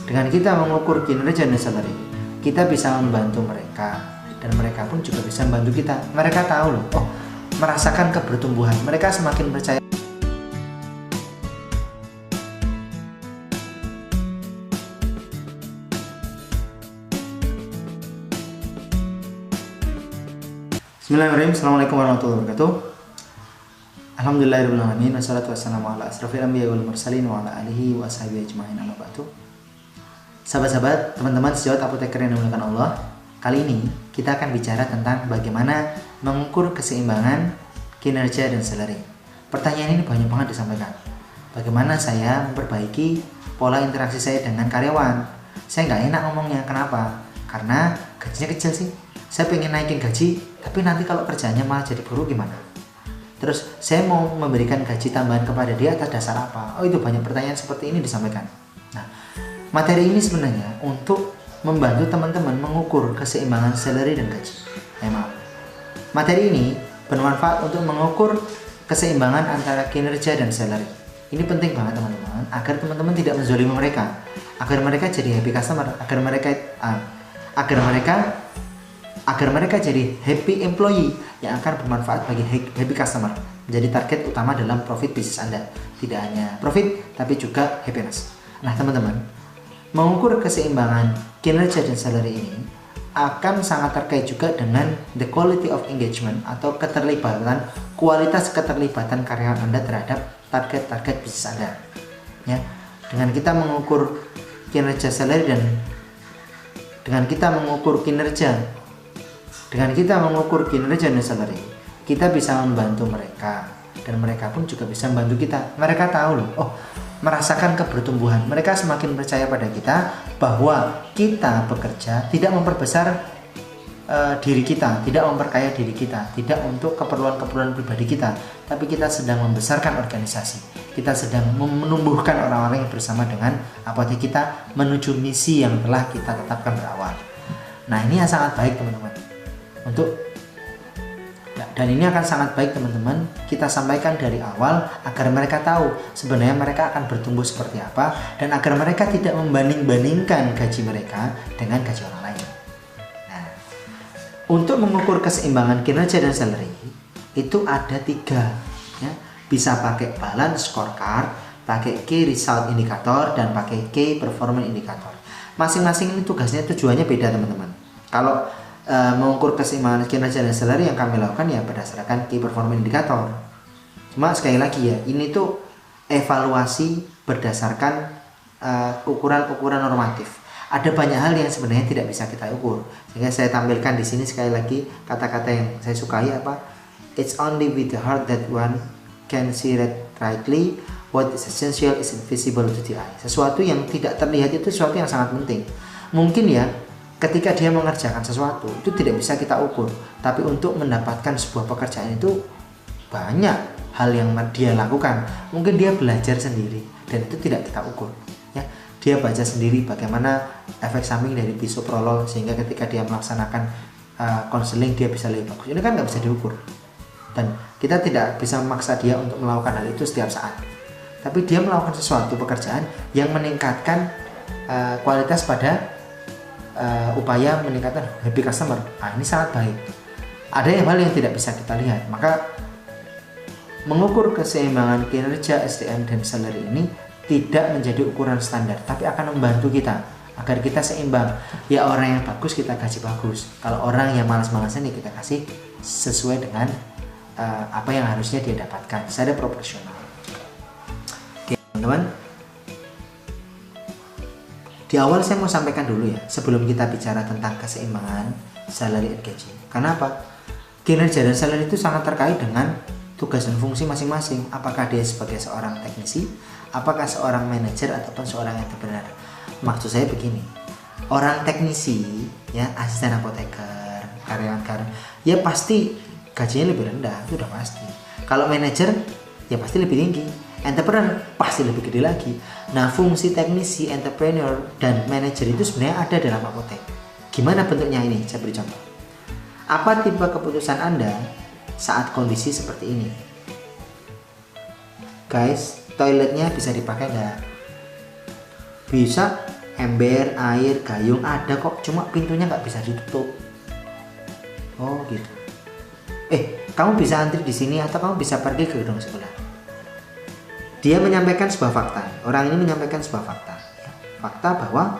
Dengan kita mengukur kinerja dan salary, kita bisa membantu mereka dan mereka pun juga bisa membantu kita. Mereka tahu loh, oh, merasakan kebertumbuhan. Mereka semakin percaya. Bismillahirrahmanirrahim. Assalamualaikum warahmatullahi wabarakatuh. Alhamdulillahirrahmanirrahim. Wassalatu wassalamu ala asrafil anbiya wal mursalin wa ala alihi wa sahbihi ajma'in, amma ba'du. Sahabat-sahabat, teman-teman sejawat apoteker yang dimuliakan Allah, kali ini kita akan bicara tentang bagaimana mengukur keseimbangan kinerja dan salary. Pertanyaan ini banyak banget disampaikan. Bagaimana saya memperbaiki pola interaksi saya dengan karyawan? Saya nggak enak ngomongnya. Kenapa? Karena gajinya kecil sih. Saya pengen naikin gaji, tapi nanti kalau kerjanya malah jadi buruk gimana? Terus saya mau memberikan gaji tambahan kepada dia atas dasar apa? Oh, itu banyak pertanyaan seperti ini disampaikan. Nah, materi ini sebenarnya untuk membantu teman-teman mengukur keseimbangan salary dan gaji. Maaf. Materi ini bermanfaat untuk mengukur keseimbangan antara kinerja dan salary. Ini penting banget teman-teman, agar teman-teman tidak menzalimi mereka, agar mereka jadi happy customer, agar mereka jadi happy employee yang akan bermanfaat bagi happy customer, menjadi target utama dalam profit bisnis Anda. Tidak hanya profit, tapi juga happiness. Nah teman-teman, mengukur keseimbangan kinerja dan salary ini akan sangat terkait juga dengan the quality of engagement atau kualitas keterlibatan karyawan Anda terhadap target-target bisnis Anda. Ya, dengan kita mengukur kinerja salary dan dengan kita mengukur kinerja dan salary, kita bisa membantu mereka dan mereka pun juga bisa membantu kita. Mereka tahu loh, oh, merasakan kebertumbuhan. Mereka semakin percaya pada kita bahwa kita bekerja tidak memperbesar diri kita, tidak memperkaya diri kita, tidak untuk keperluan-keperluan pribadi kita, tapi kita sedang membesarkan organisasi. Kita sedang menumbuhkan orang-orang yang bersama dengan apotek kita menuju misi yang telah kita tetapkan berawal. Nah, ini yang sangat baik teman-teman. Dan ini akan sangat baik teman-teman kita sampaikan dari awal agar mereka tahu sebenarnya mereka akan bertumbuh seperti apa, dan agar mereka tidak membanding-bandingkan gaji mereka dengan gaji orang lain. Nah, untuk mengukur keseimbangan kinerja dan salary itu ada 3 ya. Bisa pakai balance scorecard, pakai key result indicator, dan pakai key performance indicator. Masing-masing ini tujuannya beda teman-teman. Kalau mengukur keseimbangan kinerja dan salary yang kami lakukan ya berdasarkan key performance indicator. Cuma sekali lagi ya, ini tuh evaluasi berdasarkan ukuran-ukuran normatif. Ada banyak hal yang sebenarnya tidak bisa kita ukur. Sehingga saya tampilkan di sini sekali lagi kata-kata yang saya sukai apa? It's only with the heart that one can see rightly what is essential is invisible to the eye. Sesuatu yang tidak terlihat itu sesuatu yang sangat penting. Mungkin ya, ketika dia mengerjakan sesuatu itu tidak bisa kita ukur, tapi untuk mendapatkan sebuah pekerjaan itu banyak hal yang dia lakukan. Mungkin dia belajar sendiri dan itu tidak kita ukur ya. Dia baca sendiri bagaimana efek samping dari bisoprolol sehingga ketika dia melaksanakan konseling dia bisa lebih bagus. Ini kan nggak bisa diukur, dan kita tidak bisa memaksa dia untuk melakukan hal itu setiap saat. Tapi dia melakukan sesuatu pekerjaan yang meningkatkan kualitas pada upaya meningkatkan happy customer. Nah, ini sangat baik. Ada hal yang tidak bisa kita lihat, maka mengukur keseimbangan kinerja SDM dan salary ini tidak menjadi ukuran standar, tapi akan membantu kita agar kita seimbang. Ya, orang yang bagus kita kasih bagus, kalau orang yang malas-malasan ya kita kasih sesuai dengan apa yang harusnya dia dapatkan secara proporsional. Oke teman-teman, di awal saya mau sampaikan dulu ya, sebelum kita bicara tentang keseimbangan salary and gaji. Kenapa? Kinerja dan salary itu sangat terkait dengan tugas dan fungsi masing-masing. Apakah dia sebagai seorang teknisi, apakah seorang manajer, ataupun seorang entrepreneur. Maksud saya begini, orang teknisi ya, asisten apoteker, karyawan ya pasti gajinya lebih rendah, itu udah pasti. Kalau manajer ya pasti lebih tinggi. Entrepreneur pasti lebih gede lagi. Nah, fungsi teknisi, entrepreneur, dan manajer itu sebenarnya ada dalam apotek. Gimana bentuknya ini? Saya beri contoh. Apa tipe keputusan Anda saat kondisi seperti ini? Guys, toiletnya bisa dipakai nggak? Bisa, ember, air, gayung ada kok, cuma pintunya nggak bisa ditutup. Oh gitu. Kamu bisa antri di sini atau kamu bisa pergi ke gedung sebelah. Dia menyampaikan sebuah fakta. Orang ini menyampaikan sebuah fakta. Fakta bahwa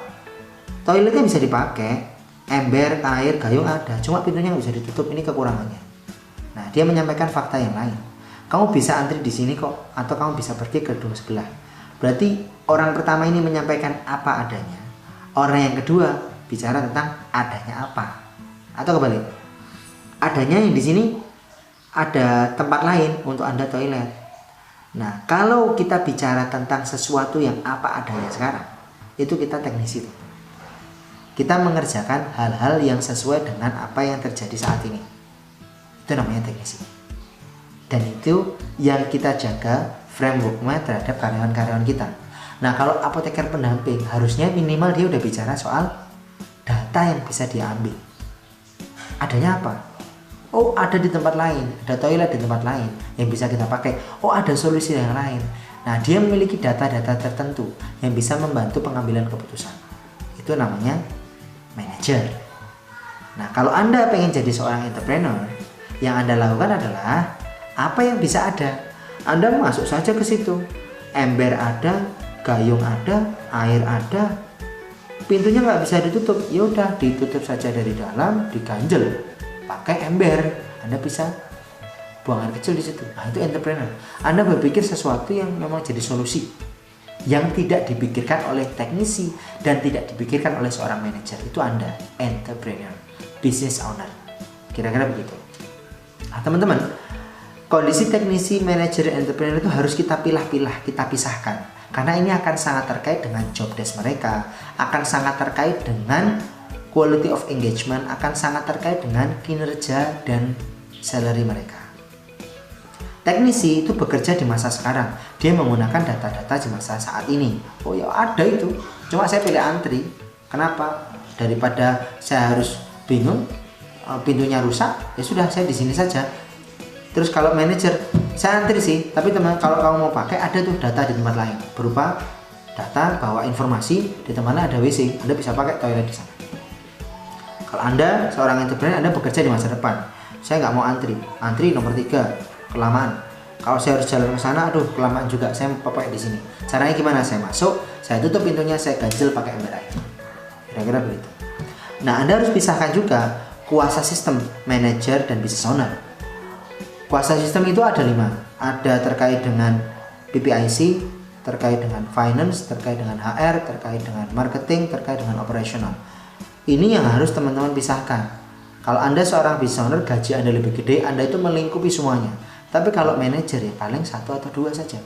toiletnya bisa dipakai, ember, air, gayung ada, cuma pintunya nggak bisa ditutup. Ini kekurangannya. Nah, dia menyampaikan fakta yang lain. Kamu bisa antri di sini kok, atau kamu bisa pergi ke gedung sebelah. Berarti orang pertama ini menyampaikan apa adanya. Orang yang kedua bicara tentang adanya apa. Atau kebalik. Adanya yang di sini ada tempat lain untuk Anda toilet. Nah, kalau kita bicara tentang sesuatu yang apa adanya sekarang, itu kita teknisi. Kita mengerjakan hal-hal yang sesuai dengan apa yang terjadi saat ini. Itu namanya teknisi. Dan itu yang kita jaga frameworknya terhadap karyawan-karyawan kita. Nah, kalau apoteker pendamping harusnya minimal dia udah bicara soal data yang bisa diambil. Adanya apa? Oh, ada di tempat lain, ada toilet di tempat lain yang bisa kita pakai. Oh, ada solusi yang lain. Nah, dia memiliki data-data tertentu yang bisa membantu pengambilan keputusan. Itu namanya manajer. Nah, kalau Anda pengen jadi seorang entrepreneur, yang Anda lakukan adalah apa yang bisa ada. Anda masuk saja ke situ. Ember ada, gayung ada, air ada. Pintunya nggak bisa ditutup. Ya udah, ditutup saja dari dalam, diganjel. Pakai ember, Anda bisa buang air kecil di situ. Nah, itu entrepreneur. Anda berpikir sesuatu yang memang jadi solusi, yang tidak dipikirkan oleh teknisi dan tidak dipikirkan oleh seorang manajer. Itu Anda entrepreneur, business owner. Kira-kira begitu. Nah, teman-teman, kondisi teknisi, manajer, entrepreneur itu harus kita pilah-pilah, kita pisahkan. Karena ini akan sangat terkait dengan job desk mereka, akan sangat terkait dengan quality of engagement, akan sangat terkait dengan kinerja dan salary mereka. Teknisi itu bekerja di masa sekarang. Dia menggunakan data-data di masa saat ini. Oh ya ada itu. Cuma saya pilih antri. Kenapa? Daripada saya harus bingung, pintunya rusak, ya sudah saya di sini saja. Terus kalau manajer, saya antri sih, tapi teman kalau kamu mau pakai ada tuh data di tempat lain. Berupa data bahwa informasi di tempatnya ada WC, Anda bisa pakai toilet di sana. Kalau Anda seorang entrepreneur, Anda bekerja di masa depan. Saya nggak mau antri nomor 3, kelamaan. Kalau saya harus jalan ke sana, aduh kelamaan juga. Saya mau pakai di sini. Caranya gimana? Saya masuk, saya tutup pintunya, saya ganjel pakai ember air. Kira-kira begitu. Nah, Anda harus pisahkan juga kuasa sistem, manager dan business owner. Kuasa sistem itu ada 5. Ada terkait dengan PPIC, terkait dengan finance, terkait dengan HR, terkait dengan marketing, terkait dengan operational. Ini yang harus teman-teman pisahkan. Kalau Anda seorang business owner, gaji Anda lebih gede, Anda itu melingkupi semuanya. Tapi kalau manajer ya paling 1 atau 2 saja.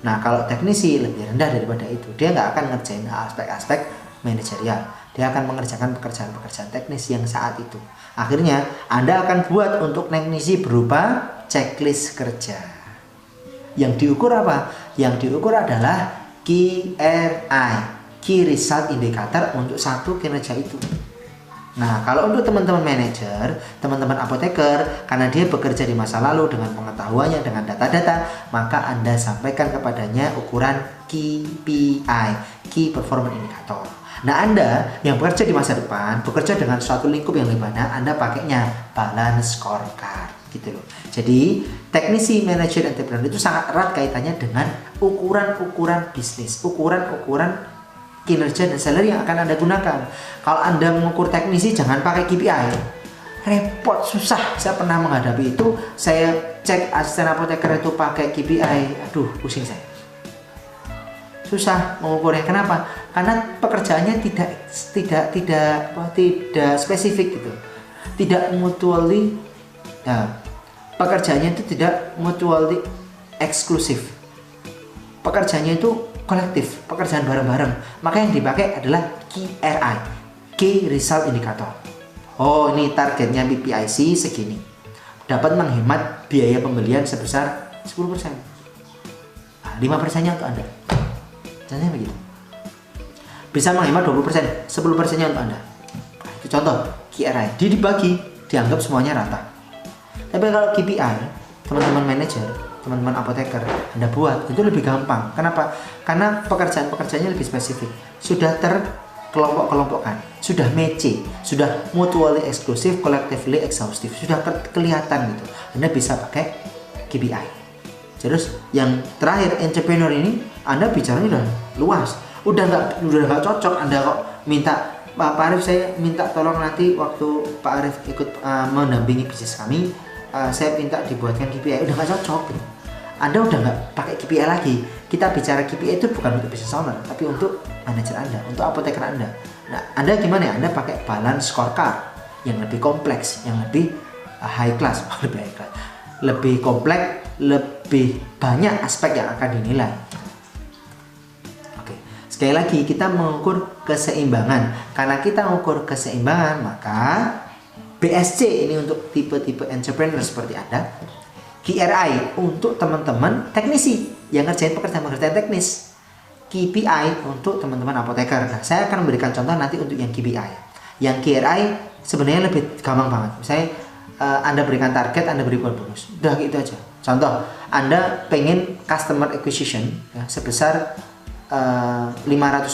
Nah, kalau teknisi lebih rendah daripada itu. Dia nggak akan ngerjain aspek-aspek manajerial. Dia akan mengerjakan pekerjaan-pekerjaan teknis yang saat itu. Akhirnya Anda akan buat untuk teknisi berupa checklist kerja. Yang diukur apa? Yang diukur adalah KRI. Key Result Indicator untuk satu kinerja itu. Nah, kalau untuk teman-teman manajer, teman-teman apoteker, karena dia bekerja di masa lalu dengan pengetahuannya, dengan data-data, maka Anda sampaikan kepadanya ukuran KPI, Key Performance Indicator. Nah, Anda yang bekerja di masa depan, bekerja dengan suatu lingkup yang dimana Anda pakainya balance scorecard, gitu loh. Jadi, teknisi, manajer, entrepreneur itu sangat erat kaitannya dengan ukuran-ukuran bisnis, ukuran-ukuran kinerja dan salary yang akan Anda gunakan. Kalau Anda mengukur teknisi, jangan pakai KPI. Repot, susah. Saya pernah menghadapi itu. Saya cek asisten apoteker itu pakai KPI. Aduh, pusing saya. Susah mengukurnya. Kenapa? Karena pekerjaannya tidak spesifik gitu. Tidak mutually. Nah, pekerjaannya itu tidak mutually eksklusif. Pekerjaannya itu kolektif, pekerjaan bareng-bareng. Maka yang dipakai adalah KRI, Key Result Indicator. Oh, ini targetnya PPIC segini. Dapat menghemat biaya pembelian sebesar 10%. Nah, 5%-nya untuk Anda. Contohnya begitu. Bisa menghemat 20%, 10%-nya untuk Anda. Nah, itu contoh KRI. Dia dibagi, dianggap semuanya rata. Tapi kalau KPI, teman-teman manajer, teman-teman apoteker Anda buat, itu lebih gampang. Kenapa? Karena pekerjaan-pekerjaannya lebih spesifik, sudah terkelompok-kelompokkan, sudah matching, sudah mutually exclusive, collectively exhaustive, sudah kelihatan gitu. Anda bisa pakai KPI. Terus yang terakhir, entrepreneur ini Anda bicaranya udah luas, udah nggak cocok Anda kok minta Pak Arif, saya minta tolong nanti waktu Pak Arif ikut mendampingi bisnis kami, saya minta dibuatkan KPI. Udah nggak cocok gitu. Anda udah nggak pakai KPI lagi. Kita bicara KPI itu bukan untuk business owner, tapi untuk manajer Anda, untuk apoteker Anda. Nah, Anda gimana ya? Anda pakai balance scorecard yang lebih kompleks, yang lebih high class, lebih kompleks, lebih banyak aspek yang akan dinilai. Sekali lagi, kita mengukur keseimbangan. Karena kita mengukur keseimbangan, maka BSC ini untuk tipe-tipe entrepreneur seperti Anda, KRI untuk teman-teman teknisi yang ngerjain pekerjaan-pekerjaan teknis, KPI untuk teman-teman apoteker. Nah, saya akan memberikan contoh nanti untuk yang KPI. Yang KRI sebenarnya lebih gampang banget. Misalnya Anda berikan target, Anda berikan bonus. Udah gitu aja. Contoh, Anda pengen customer acquisition ya, sebesar 500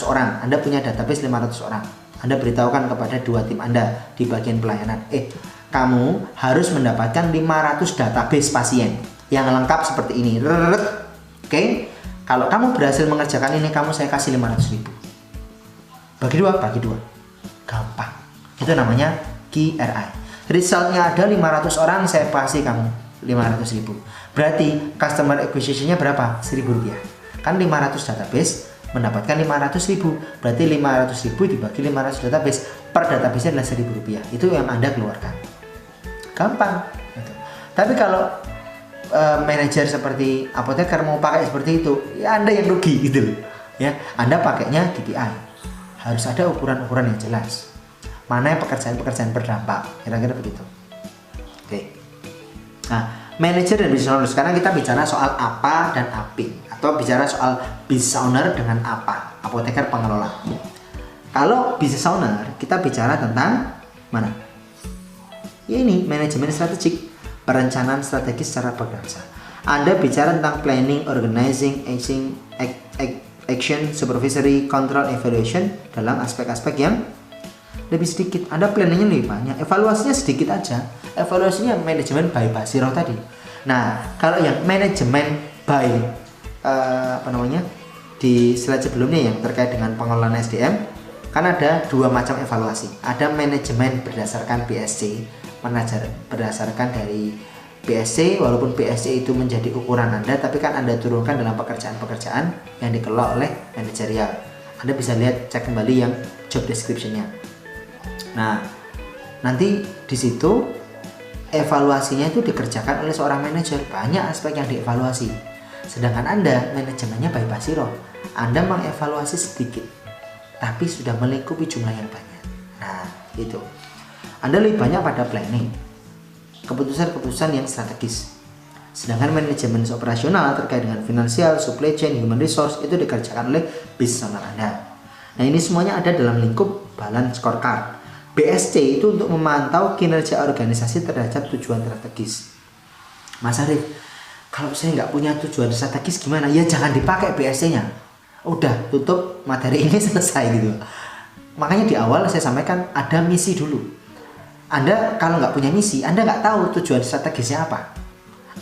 orang. Anda punya database 500 orang. Anda beritahukan kepada 2 tim Anda di bagian pelayanan, kamu harus mendapatkan 500 database pasien yang lengkap seperti ini. Oke. Kalau kamu berhasil mengerjakan ini, saya kasih 500.000. Bagi dua. Gampang. Itu namanya KRI. Resultnya ada 500 orang, saya kasih kamu 500.000. Berarti customer acquisition-nya berapa? Rp1.000. Kan 500 database mendapatkan 500.000, berarti 500.000 dibagi 500 database, per database adalah Rp1.000. Itu yang Anda keluarkan. Gampang gitu. Tapi kalau manajer seperti apoteker mau pakai seperti itu, ya Anda yang rugi gitu loh. Ya, Anda pakainya KPI. Harus ada ukuran-ukuran yang jelas. Mana yang pekerjaan-pekerjaan berdampak, kira-kira begitu. Oke. Nah, manajer dan business owner, sekarang kita bicara soal apa dan api, atau bicara soal business owner dengan apa, apoteker pengelola. Kalau business owner, kita bicara tentang mana? Ya ini, manajemen strategik, perencanaan strategis secara berbangsa. Anda bicara tentang planning, organizing, action, supervisory, control, evaluation dalam aspek-aspek yang lebih sedikit. Anda planningnya lebih banyak, evaluasinya sedikit aja. Evaluasinya manajemen by Basiro tadi. Nah, kalau yang manajemen by di slide sebelumnya yang terkait dengan pengelolaan SDM, kan ada 2 macam evaluasi. Ada manajemen berdasarkan BSC, manajer berdasarkan dari BSC, walaupun BSC itu menjadi ukuran Anda, tapi kan Anda turunkan dalam pekerjaan-pekerjaan yang dikelola oleh manajerial. Anda bisa lihat, cek kembali yang job description-nya. Nah, nanti di situ evaluasinya itu dikerjakan oleh seorang manajer. Banyak aspek yang dievaluasi. Sedangkan Anda manajemennya by Basiro, Anda mengevaluasi sedikit, tapi sudah melingkupi jumlah yang banyak. Nah, itu. Anda lebih banyak pada planning, keputusan-keputusan yang strategis. Sedangkan manajemen operasional terkait dengan finansial, supply chain, human resource itu dikerjakan oleh business owner Anda. Nah, ini semuanya ada dalam lingkup balance scorecard. BSC itu untuk memantau kinerja organisasi terhadap tujuan strategis. Mas Arif, kalau saya nggak punya tujuan strategis gimana? Ya jangan dipakai BSC-nya. Udah, tutup materi ini selesai gitu. Makanya di awal saya sampaikan ada misi dulu. Anda kalau nggak punya misi, Anda nggak tahu tujuan strategisnya apa.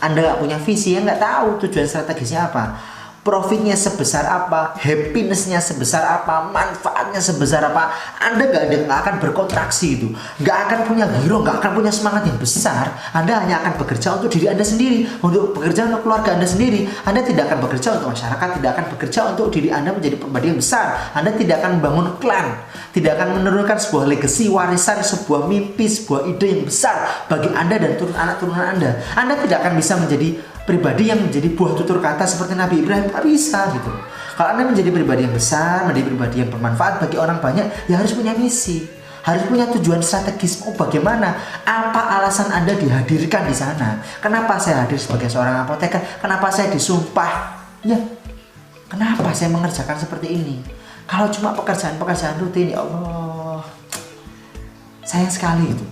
Anda nggak punya visi, ya nggak tahu tujuan strategisnya apa. Profitnya sebesar apa, happinessnya sebesar apa, manfaatnya sebesar apa. Anda nggak akan berkontraksi itu, nggak akan punya hero, nggak akan punya semangat yang besar. Anda hanya akan bekerja untuk diri Anda sendiri, untuk bekerja untuk keluarga Anda sendiri. Anda tidak akan bekerja untuk masyarakat, tidak akan bekerja untuk diri Anda menjadi pribadi yang besar. Anda tidak akan membangun klan, tidak akan menurunkan sebuah legacy, warisan, sebuah mimpi, sebuah ide yang besar bagi Anda dan anak turunan Anda. Anda tidak akan bisa menjadi pribadi yang menjadi buah tutur kata seperti Nabi Ibrahim, tak bisa gitu. Kalau Anda menjadi pribadi yang besar, menjadi pribadi yang bermanfaat bagi orang banyak, ya harus punya misi, harus punya tujuan strategis. Oh, bagaimana? Apa alasan Anda dihadirkan di sana? Kenapa saya hadir sebagai seorang apoteker? Kenapa saya disumpah? Ya, kenapa saya mengerjakan seperti ini? Kalau cuma pekerjaan-pekerjaan rutin, ya Allah, sayang sekali itu.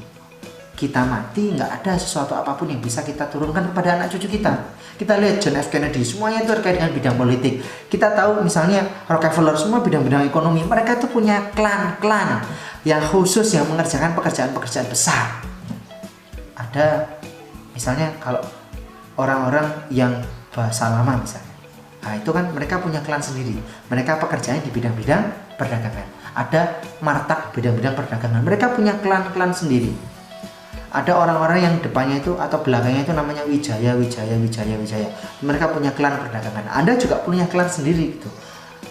kita mati, nggak ada sesuatu apapun yang bisa kita turunkan kepada anak cucu kita. Kita lihat John F. Kennedy, semuanya itu terkait dengan bidang politik. Kita tahu misalnya Rockefeller, semua bidang-bidang ekonomi. Mereka itu punya klan-klan yang khusus yang mengerjakan pekerjaan-pekerjaan besar. Ada misalnya kalau orang-orang yang bahasa lama misalnya, nah itu kan mereka punya klan sendiri. Mereka pekerjaannya di bidang-bidang perdagangan. Ada martak bidang-bidang perdagangan. Mereka punya klan-klan sendiri. Ada orang-orang yang depannya itu atau belakangnya itu namanya Wijaya. Mereka punya klan perdagangan. Anda juga punya klan sendiri gitu.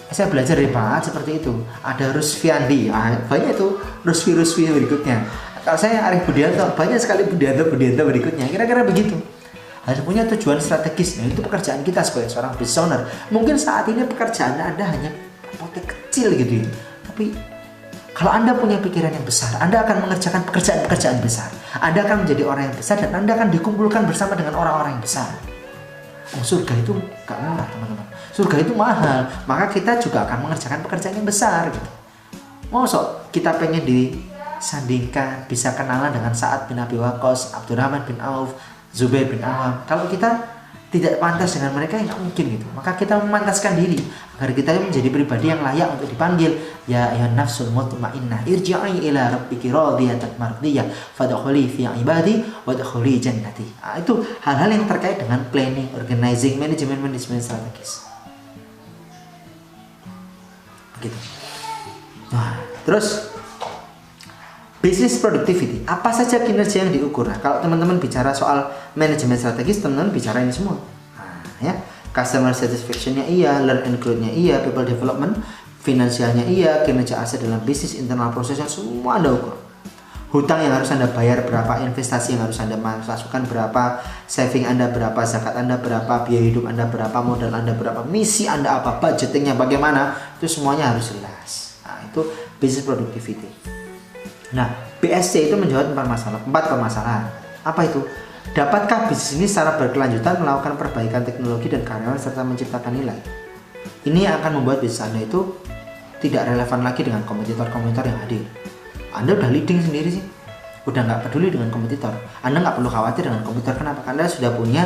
Saya belajar dari Pak seperti itu. Ada Rusfiandi, banyak itu Rusfi berikutnya. Kalau saya Arif Budianto, banyak sekali Budianto berikutnya. Kira-kira begitu. Harus punya tujuan strategis. Nah, itu pekerjaan kita sebagai seorang business owner. Mungkin saat ini pekerjaan Anda hanya apotek kecil gitu ya. Tapi kalau Anda punya pikiran yang besar, Anda akan mengerjakan pekerjaan-pekerjaan besar. Anda akan menjadi orang yang besar dan Anda akan dikumpulkan bersama dengan orang-orang yang besar. Surga itu gak murah teman-teman. Surga itu mahal. Maka kita juga akan mengerjakan pekerjaan yang besar gitu. Mosok kita pengen disandingkan, bisa kenalan dengan Sa'ad bin Abi Waqqas, Abdurrahman bin Auf, Zubair bin Awam. Kalau kita tidak pantas dengan mereka, nggak mungkin gitu. Maka kita memantaskan diri agar kita menjadi pribadi yang layak untuk dipanggil. Ya ayuhan nafsul mutmainnah irji'i ila rabbiki radiyatan mardiyah fadkhuli fi ibadi wadkhuli jannati. Itu hal-hal yang terkait dengan planning, organizing, manajemen strategis. Begitu. Nah, terus business productivity, apa saja kinerja yang diukur? Nah, kalau teman-teman bicara soal manajemen strategis, teman-teman bicara ini semua. Nah, ya, customer satisfaction-nya iya, learn and growth-nya iya, people development, finansialnya iya, kinerja aset dalam bisnis, internal prosesnya semua Anda ukur. Hutang yang harus Anda bayar berapa, investasi yang harus Anda masukkan berapa, saving Anda berapa, zakat Anda berapa, biaya hidup Anda berapa, modal Anda berapa, misi Anda apa, budgetingnya bagaimana, itu semuanya harus jelas. Nah, itu business productivity. Nah, BSC itu menjawab 4 permasalahan. Apa itu? Dapatkah bisnis ini secara berkelanjutan melakukan perbaikan teknologi dan karyawan serta menciptakan nilai? Ini yang akan membuat bisnis Anda itu tidak relevan lagi dengan kompetitor-kompetitor yang hadir. Anda udah leading sendiri sih, udah nggak peduli dengan kompetitor. Anda nggak perlu khawatir dengan kompetitor. Kenapa? Karena Anda sudah punya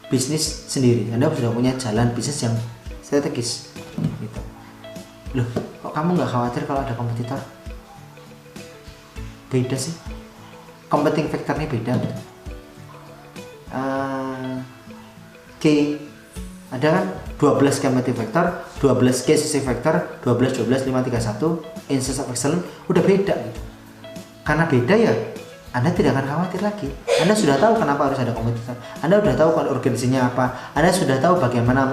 bisnis sendiri. Anda sudah punya jalan bisnis yang strategis. Gitu. Loh, kok kamu nggak khawatir kalau ada kompetitor? Beda sih, competing factor-nya beda. Ada kan 12 competing factor, 12 case factor, 12, 5, 3, 1 instance of excellence, udah beda gitu. Karena beda ya, Anda tidak akan khawatir lagi. Anda sudah tahu kenapa harus ada kompetitor. Anda sudah tahu kan urgensinya apa. Anda sudah tahu bagaimana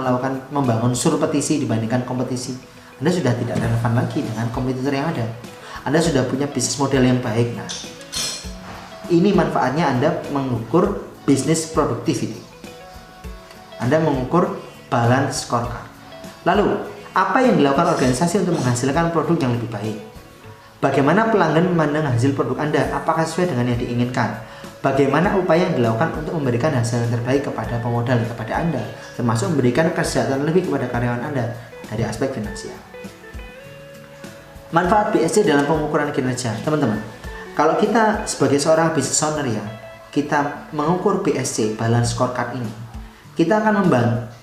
membangun surpetisi dibandingkan kompetisi. Anda sudah tidak relevan lagi dengan kompetitor yang ada. Anda sudah punya bisnis model yang baik. Nah, ini manfaatnya Anda mengukur business productivity. Anda mengukur balance scorecard. Lalu, apa yang dilakukan organisasi untuk menghasilkan produk yang lebih baik? Bagaimana pelanggan memandang hasil produk Anda? Apakah sesuai dengan yang diinginkan? Bagaimana upaya yang dilakukan untuk memberikan hasil yang terbaik kepada pemodal, kepada Anda, termasuk memberikan kesejahteraan lebih kepada karyawan Anda dari aspek finansial. Manfaat BSC dalam pengukuran kinerja, teman-teman. Kalau kita sebagai seorang business owner ya, kita mengukur BSC, balance scorecard ini, kita akan membantu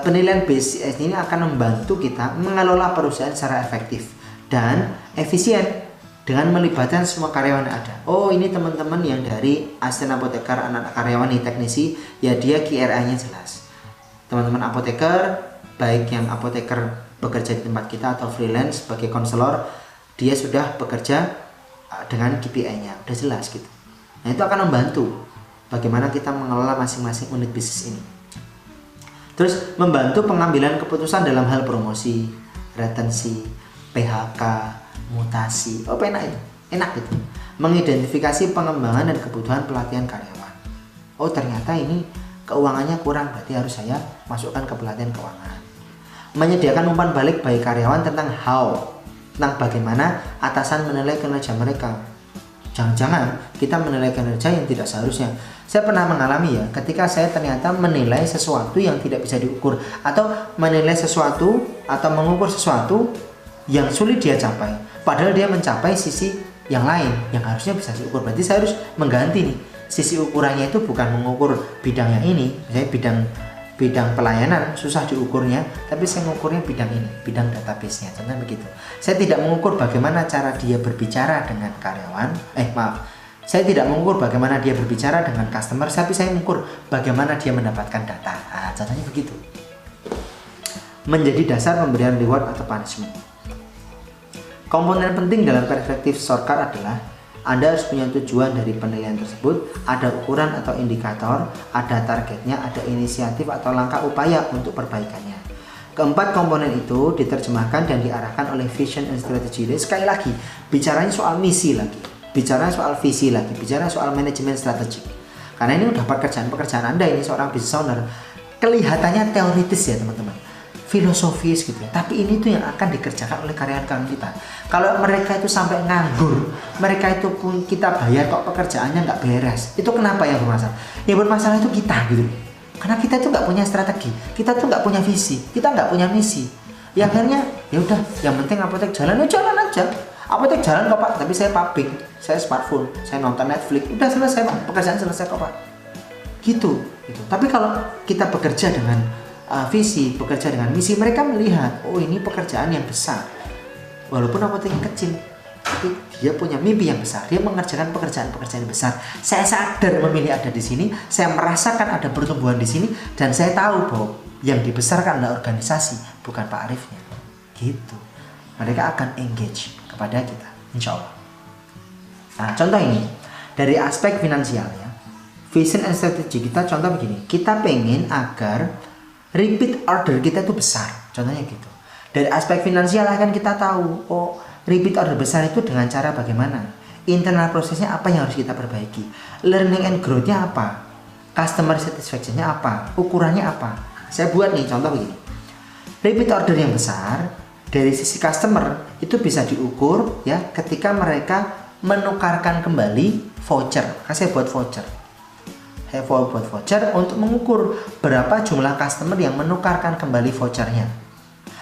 penilaian BSC ini akan membantu kita mengelola perusahaan secara efektif dan efisien dengan melibatkan semua karyawan yang ada. Oh, ini teman-teman yang dari asisten apoteker, anak karyawan nih, teknisi, ya dia KRI-nya jelas. Teman-teman apoteker, baik yang apoteker bekerja di tempat kita atau freelance sebagai konselor, dia sudah bekerja dengan KPI-nya, udah jelas gitu. Nah, itu akan membantu bagaimana kita mengelola masing-masing unit bisnis ini. Terus membantu pengambilan keputusan dalam hal promosi, retensi, PHK, mutasi. Oh, enak itu, enak itu. Mengidentifikasi pengembangan dan kebutuhan pelatihan karyawan. Oh, ternyata ini keuangannya kurang, berarti harus saya masukkan ke pelatihan keuangan. Menyediakan umpan balik bagi karyawan tentang tentang bagaimana atasan menilai kinerja mereka. Jangan-jangan kita menilai kinerja yang tidak seharusnya. Saya pernah mengalami ya, ketika saya ternyata menilai sesuatu yang tidak bisa diukur, atau menilai sesuatu atau mengukur sesuatu yang sulit dia capai, padahal dia mencapai sisi yang lain yang harusnya bisa saya ukur. Berarti saya harus mengganti nih. Sisi ukurannya itu bukan mengukur bidang yang ini, misalnya bidang pelayanan susah diukurnya, tapi saya mengukurnya bidang ini, bidang database-nya. Contohnya begitu. Saya tidak mengukur bagaimana cara dia berbicara dengan karyawan. Saya tidak mengukur bagaimana dia berbicara dengan customer, tapi saya mengukur bagaimana dia mendapatkan data. Nah, contohnya begitu. Menjadi dasar pemberian reward atau punishment. Komponen penting dalam perspektif scorecard adalah Anda harus punya tujuan dari penilaian tersebut, ada ukuran atau indikator, ada targetnya, ada inisiatif atau langkah upaya untuk perbaikannya. Keempat komponen itu diterjemahkan dan diarahkan oleh vision and strategy. Jadi sekali lagi, bicaranya soal misi lagi, bicara soal visi lagi, bicara soal manajemen strategi. Karena ini udah pekerjaan Anda ini seorang business owner, kelihatannya teoritis ya teman-teman, filosofis gitu ya. Tapi ini tuh yang akan dikerjakan oleh karyawan kita. Kalau mereka itu sampai nganggur, mereka itu pun kita bayar kok pekerjaannya nggak beres. Itu kenapa yang bermasalah? Yang bermasalah itu kita gitu. Karena kita itu nggak punya strategi, kita tuh nggak punya visi, kita nggak punya misi. Ya akhirnya ya udah, yang penting apotek jalan, ya jalan aja. Apotek jalan kok Pak, tapi saya public, saya smartphone, saya nonton Netflix, udah selesai Pak, pekerjaan selesai kok Pak. Gitu. Tapi kalau kita bekerja dengan visi, bekerja dengan misi, mereka melihat, oh ini pekerjaan yang besar. Walaupun apoteknya kecil, tapi dia punya mimpi yang besar. Dia mengerjakan pekerjaan-pekerjaan yang besar. Saya sadar memilih ada di sini, saya merasakan ada pertumbuhan di sini, dan saya tahu bahwa yang dibesarkan adalah organisasi, bukan Pak Arifnya. Gitu. Mereka akan engage kepada kita, insya Allah. Nah, contoh ini dari aspek finansial ya. Vision and strategy kita contoh begini. Kita pengen agar repeat order kita itu besar. Contohnya gitu. Dari aspek finansial akan kita tahu, oh repeat order besar itu dengan cara bagaimana, internal prosesnya apa yang harus kita perbaiki, learning and growth-nya apa, customer satisfaction-nya apa, ukurannya apa. Saya buat nih contoh begini. Repeat order yang besar dari sisi customer itu bisa diukur ya ketika mereka menukarkan kembali voucher. Saya buat voucher. Saya buat voucher untuk mengukur berapa jumlah customer yang menukarkan kembali vouchernya.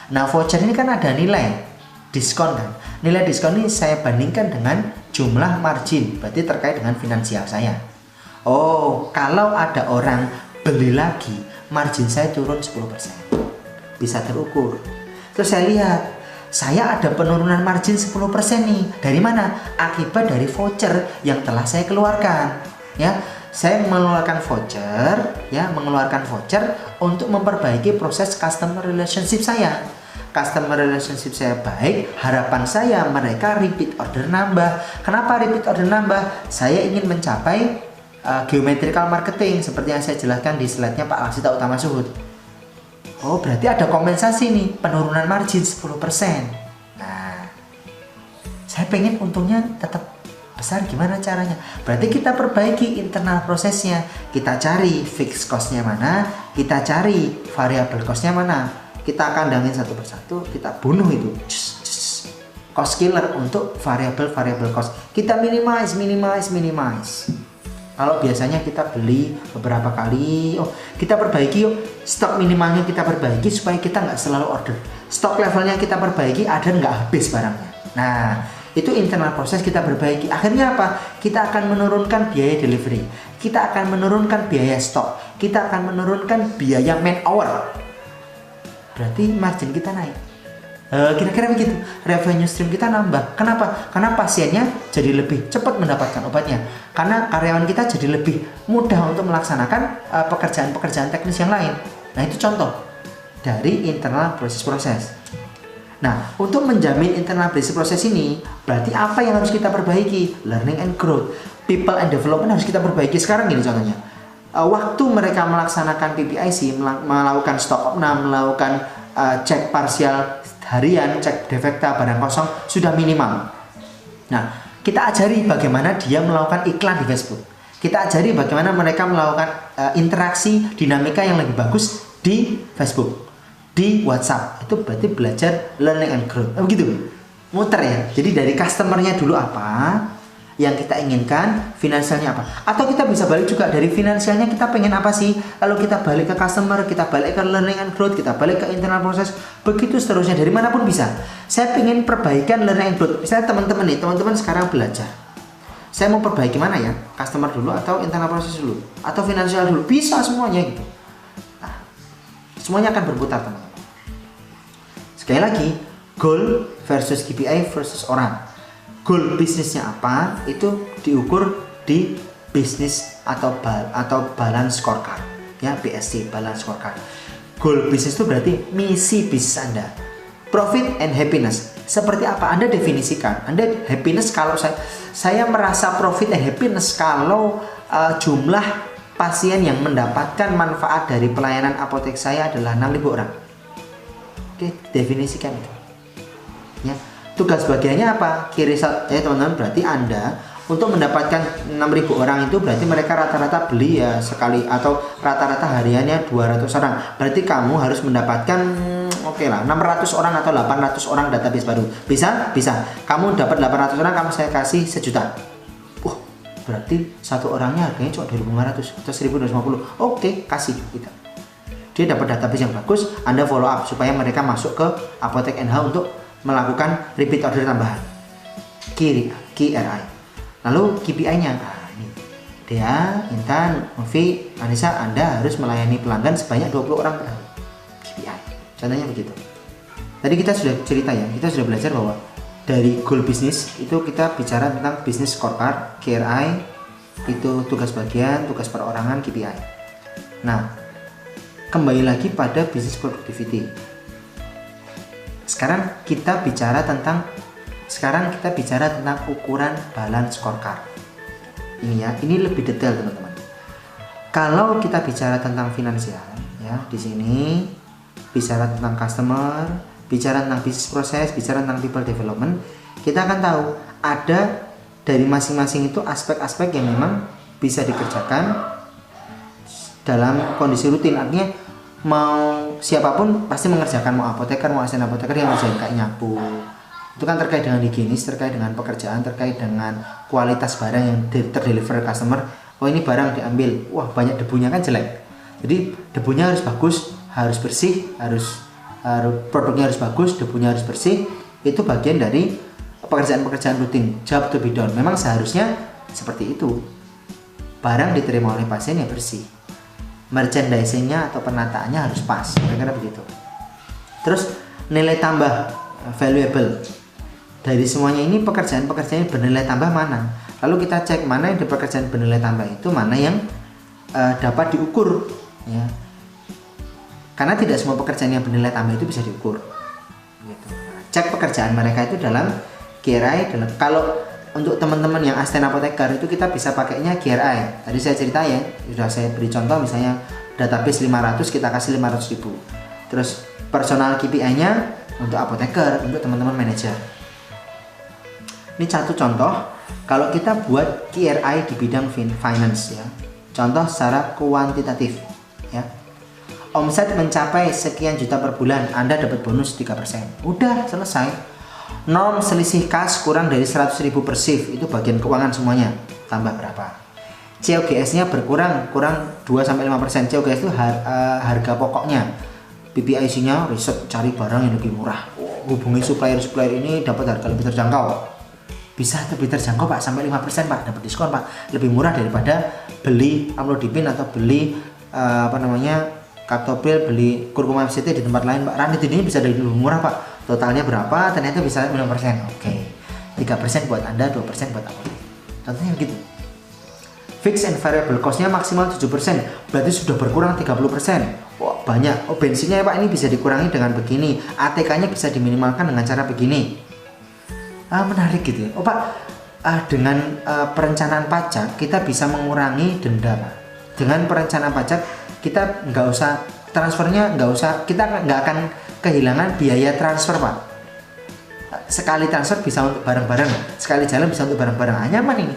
Nah, voucher ini kan ada nilai diskon kan. Nilai diskon ini saya bandingkan dengan jumlah margin, berarti terkait dengan finansial saya. Oh, kalau ada orang beli lagi, margin saya turun 10%. Bisa terukur. Terus saya lihat, saya ada penurunan margin 10% nih. Dari mana? Akibat dari voucher yang telah saya keluarkan. Ya, saya mengeluarkan voucher untuk memperbaiki proses customer relationship saya. Customer relationship saya baik, harapan saya mereka repeat order nambah. Kenapa repeat order nambah? Saya ingin mencapai geometrical marketing seperti yang saya jelaskan di slide-nya Pak Laksita Utama Suhud. Oh, berarti ada kompensasi nih, penurunan margin 10%. Nah, saya pengen untungnya tetap besar, gimana caranya? Berarti kita perbaiki internal prosesnya. Kita cari fixed cost-nya mana, kita cari variable cost-nya mana. Kita kandangin satu persatu, kita bunuh itu cost killer untuk variable cost. Kita minimize. Kalau biasanya kita beli beberapa kali, kita perbaiki yuk, stok minimalnya kita perbaiki supaya kita nggak selalu order. Stok levelnya kita perbaiki, ada nggak habis barangnya. Nah, itu internal proses kita perbaiki. Akhirnya apa? Kita akan menurunkan biaya delivery, kita akan menurunkan biaya stok, kita akan menurunkan biaya man hour. Berarti margin kita naik. Kira-kira begitu. Revenue stream kita nambah. Kenapa? Karena pasiennya jadi lebih cepat mendapatkan obatnya. Karena karyawan kita jadi lebih mudah untuk melaksanakan pekerjaan-pekerjaan teknis yang lain. Nah, itu contoh dari internal proses. Nah, untuk menjamin internal proses ini, berarti apa yang harus kita perbaiki? Learning and growth, people and development harus kita perbaiki. Sekarang gini contohnya. Waktu mereka melaksanakan PPIC, melakukan stock opnam, melakukan cek parsial harian, cek defekta barang kosong sudah minimal. Nah, kita ajari bagaimana dia melakukan iklan di Facebook. Kita ajari bagaimana mereka melakukan interaksi dinamika yang lebih bagus di Facebook, di WhatsApp. Itu berarti belajar learning and growth. Begitu, muter ya. Jadi dari customernya dulu apa, yang kita inginkan, finansialnya apa. Atau kita bisa balik juga dari finansialnya kita pengen apa sih, lalu kita balik ke customer, kita balik ke learning and growth, kita balik ke internal proses, begitu seterusnya, dari manapun bisa. Saya pengen perbaikan learning and growth. Misalnya teman-teman sekarang belajar, saya mau perbaiki mana ya, customer dulu atau internal proses dulu atau finansial dulu, bisa semuanya gitu. Nah, semuanya akan berputar teman-teman. Sekali lagi, goal versus KPI versus orang. Goal bisnisnya apa, itu diukur di bisnis atau balance scorecard, ya, BSC, balance scorecard. Goal bisnis itu berarti misi bisnis Anda. Profit and happiness seperti apa Anda definisikan. Anda happiness kalau saya merasa profit and happiness kalau jumlah pasien yang mendapatkan manfaat dari pelayanan apotek saya adalah 6.000 orang. Oke, definisikan itu. Ya. Tugas bagiannya apa? Key result ya teman-teman, berarti Anda untuk mendapatkan 6.000 orang itu berarti mereka rata-rata beli ya sekali atau rata-rata hariannya 200 orang. Berarti kamu harus mendapatkan oke lah 600 orang atau 800 orang database baru. Bisa? Bisa. Kamu dapat 800 orang, kamu saya kasih 1 juta. Berarti satu orangnya harganya cuma 2.500 atau 1.250. Oke, kasih kita. Dia dapat database yang bagus, Anda follow up supaya mereka masuk ke Apotek NH untuk melakukan repeat order tambahan. KRI. Lalu KPI-nya, ini Dea, Intan, Novi, Anissa, Anda harus melayani pelanggan sebanyak 20 orang per hari. KPI. Contohnya begitu. Tadi kita sudah cerita ya, kita sudah belajar bahwa dari goal bisnis itu kita bicara tentang business scorecard, KRI, itu tugas bagian, tugas perorangan, KPI. Nah, kembali lagi pada business productivity. Sekarang kita bicara tentang ukuran balance scorecard. Ini ya, ini lebih detail teman-teman. Kalau kita bicara tentang finansial, ya di sini bicara tentang customer, bicara tentang bisnis proses, bicara tentang people development, kita akan tahu ada dari masing-masing itu aspek-aspek yang memang bisa dikerjakan dalam kondisi rutin. Artinya mau siapapun pasti mengerjakan, mau apoteker, mau asisten apoteker yang ngerjain kayak nyapu. Itu kan terkait dengan higienis, terkait dengan pekerjaan, terkait dengan kualitas barang yang terdeliver customer. Oh ini barang diambil, wah banyak debunya kan jelek. Jadi debunya harus bagus, harus bersih, harus produknya harus bagus, debunya harus bersih. Itu bagian dari pekerjaan-pekerjaan rutin, job to be done. Memang seharusnya seperti itu. Barang diterima oleh pasien ya bersih. Merchandising-nya atau penataannya harus pas, kira-kira begitu. Terus nilai tambah valuable dari semuanya ini, pekerjaan-pekerjaan bernilai tambah mana, lalu kita cek mana yang di pekerjaan bernilai tambah itu mana yang dapat diukur ya, karena tidak semua pekerjaan yang bernilai tambah itu bisa diukur gitu. Cek pekerjaan mereka itu dalam KRI. Kalau untuk teman-teman yang asisten apoteker itu kita bisa pakainya KRI. Tadi saya cerita ya, sudah saya beri contoh misalnya database 500 kita kasih 500.000. Terus personal KPI-nya untuk apoteker, untuk teman-teman manajer. Ini satu contoh kalau kita buat KRI di bidang finance ya. Contoh secara kuantitatif ya. Omset mencapai sekian juta per bulan, Anda dapat bonus 3%. Udah selesai. Norm selisih kas kurang dari 100.000 per shift, itu bagian keuangan semuanya, tambah berapa. COGS-nya berkurang 2-5%. COGS itu harga pokoknya. PPIC-nya riset cari barang yang lebih murah. Hubungi supplier ini dapat harga lebih terjangkau. Bisa lebih terjangkau Pak, sampai 5% Pak, dapat diskon Pak. Lebih murah daripada beli amlodipin atau beli Captopril, beli kurkuma FCT di tempat lain Pak. Ranitidin bisa lebih murah Pak. Totalnya berapa? Ternyata bisa 5%. Oke. 3% buat Anda, 2% buat apotek. Contohnya gitu. Fixed and variable cost-nya maksimal 7%. Berarti sudah berkurang 30%. Wah, banyak. Oh, bensinnya ya Pak, ini bisa dikurangi dengan begini. ATK-nya bisa diminimalkan dengan cara begini. Menarik gitu ya. Oh Pak, dengan perencanaan pajak kita bisa mengurangi denda Pak. Dengan perencanaan pajak kita nggak usah transfernya, kita nggak akan kehilangan biaya transfer Pak. Sekali transfer bisa untuk barang-barang, sekali jalan bisa untuk barang-barang, nyaman ini.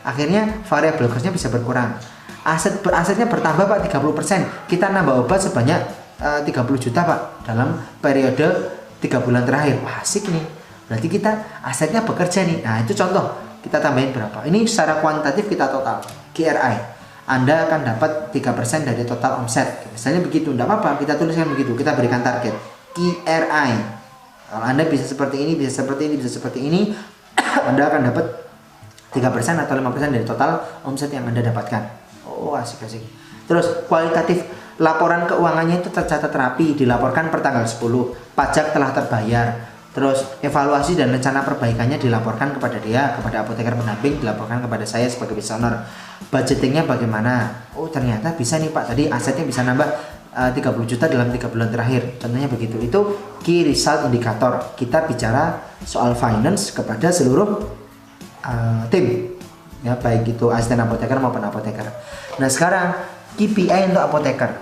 Akhirnya variable cost-nya bisa berkurang. Asetnya bertambah Pak 30%. Kita nambah obat sebanyak 30 juta Pak dalam periode 3 bulan terakhir. Wah asik nih. Berarti kita asetnya bekerja nih. Nah itu contoh kita tambahin berapa. Ini secara kuantitatif kita total KRI. Anda akan dapat 3% dari total omset. Misalnya begitu, tidak apa-apa, kita tuliskan begitu. Kita berikan target KRI. Kalau Anda bisa seperti ini, bisa seperti ini, bisa seperti ini, Anda akan dapat 3% atau 5% dari total omset yang Anda dapatkan. Oh, asik-asik. Terus kualitatif, laporan keuangannya itu tercatat rapi, dilaporkan per tanggal 10, pajak telah terbayar. Terus evaluasi dan rencana perbaikannya dilaporkan kepada dia, kepada apoteker pendamping, dilaporkan kepada saya sebagai business owner. Budgetingnya bagaimana? Oh, ternyata bisa nih Pak, tadi asetnya bisa nambah 30 juta dalam 3 bulan terakhir. Contohnya begitu. Itu key result indicator. Kita bicara soal finance kepada seluruh tim. Ya, baik itu asisten apoteker maupun apoteker. Nah, sekarang KPI untuk apoteker.